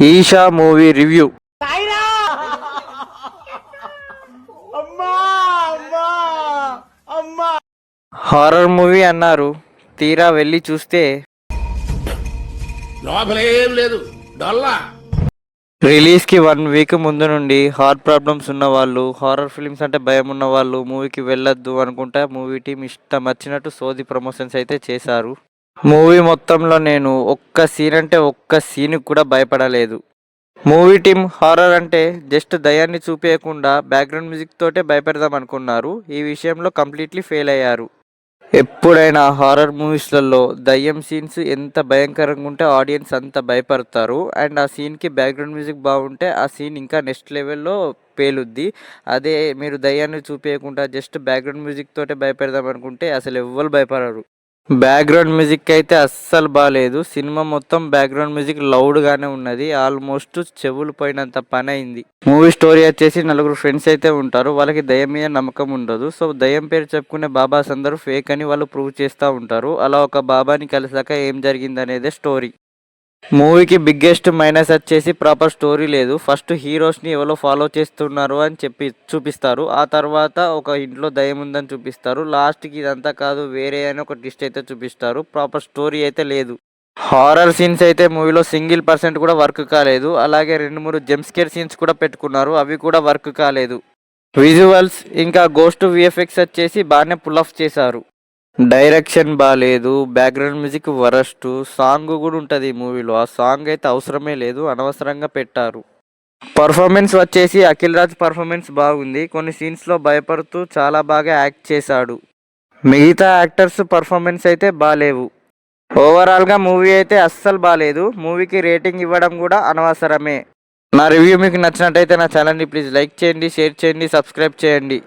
Isha movie review. Horror movie అన్నారు, తీరా వెళ్ళి చూస్తే రిలీజ్ కి 1 వీక్ ముందు నుండి హార్ట్ ప్రాబ్లమ్స్ ఉన్న వాళ్ళు, హారర్ ఫిల్మ్స్ అంటే భయం ఉన్న వాళ్ళు మూవీకి వెళ్ళొద్దు అనుకుంటా మూవీ టీం ఇష్టం వచ్చినట్టు సోది ప్రమోషన్స్ అయితే చేశారు. మూవీ మొత్తంలో నేను ఒక్క సీన్ కూడా భయపడలేదు. మూవీ టీం హారర్ అంటే జస్ట్ దయాన్ని చూపించకుండా బ్యాక్గ్రౌండ్ మ్యూజిక్ తోటే భయపెడదాం అనుకున్నారు. ఈ విషయంలో కంప్లీట్లీ ఫెయిల్ అయ్యారు. ఎప్పుడైనా హారర్ మూవీస్లలో దయ్యం సీన్స్ ఎంత భయంకరంగా ఉంటే ఆడియన్స్ అంత భయపడతారు. అండ్ ఆ సీన్కి బ్యాక్గ్రౌండ్ మ్యూజిక్ బాగుంటే ఆ సీన్ ఇంకా నెక్స్ట్ లెవెల్లో పేలుద్ది. అదే మీరు దయ్యాన్ని చూపించకుండా జస్ట్ బ్యాక్గ్రౌండ్ మ్యూజిక్ తోటే భయపెడదాం అనుకుంటే అసలు ఎవ్వరు భయపడరు. బ్యాక్గ్రౌండ్ మ్యూజిక్ అయితే అస్సలు బాగాలేదు. సినిమా మొత్తం బ్యాక్గ్రౌండ్ మ్యూజిక్ లౌడ్గానే ఉన్నది. ఆల్మోస్ట్ చెవులు పోయినంత పని అయింది. మూవీ స్టోరీ వచ్చేసి 4 ఫ్రెండ్స్ అయితే ఉంటారు. వాళ్ళకి దయ్యం మీద నమ్మకం ఉండదు. సో దయ్యం పేరు చెప్పుకునే బాబాస్ అందరూ ఫేక్ అని వాళ్ళు ప్రూవ్ చేస్తూ ఉంటారు. అలా ఒక బాబాని కలిసాక ఏం జరిగింది అనేదే స్టోరీ. మూవీకి బిగ్గెస్ట్ మైనస్ వచ్చేసి ప్రాపర్ స్టోరీ లేదు. ఫస్ట్ హీరోస్ని ఎవరో ఫాలో చేస్తున్నారు అని చూపిస్తారు. ఆ తర్వాత ఒక ఇంట్లో దయ్యం ఉందని చూపిస్తారు. లాస్ట్కి ఇదంతా కాదు వేరే అని ఒక ట్విస్ట్ అయితే చూపిస్తారు. ప్రాపర్ స్టోరీ అయితే లేదు. హారర్ సీన్స్ అయితే మూవీలో %1 కూడా వర్క్ కాలేదు. అలాగే 2-3 జంప్స్కేర్ సీన్స్ కూడా పెట్టుకున్నారు, అవి కూడా వర్క్ కాలేదు. విజువల్స్ ఇంకా గోస్ట్ విఎఫ్ఎక్స్ వచ్చేసి బాగానే పుల్ ఆఫ్ చేశారు. డైరెక్షన్ బాగాలేదు, బ్యాక్గ్రౌండ్ మ్యూజిక్ వరస్ట్, సాంగ్ కూడా ఉంటుంది ఈ మూవీలో. ఆ సాంగ్ అయితే అవసరమే లేదు, అనవసరంగా పెట్టారు. పర్ఫార్మెన్స్ వచ్చేసి అఖిల్ రాజ్ పర్ఫార్మెన్స్ బాగుంది. కొన్ని సీన్స్లో భయపడుతూ చాలా బాగా యాక్ట్ చేశాడు. మిగతా యాక్టర్స్ పర్ఫార్మెన్స్ అయితే బాగాలేవు. ఓవరాల్గా మూవీ అయితే అస్సలు బాగాలేదు. మూవీకి రేటింగ్ ఇవ్వడం కూడా అనవసరమే. నా రివ్యూ మీకు నచ్చినట్టయితే నా ఛానల్ని ప్లీజ్ లైక్ చేయండి, షేర్ చేయండి, సబ్స్క్రైబ్ చేయండి.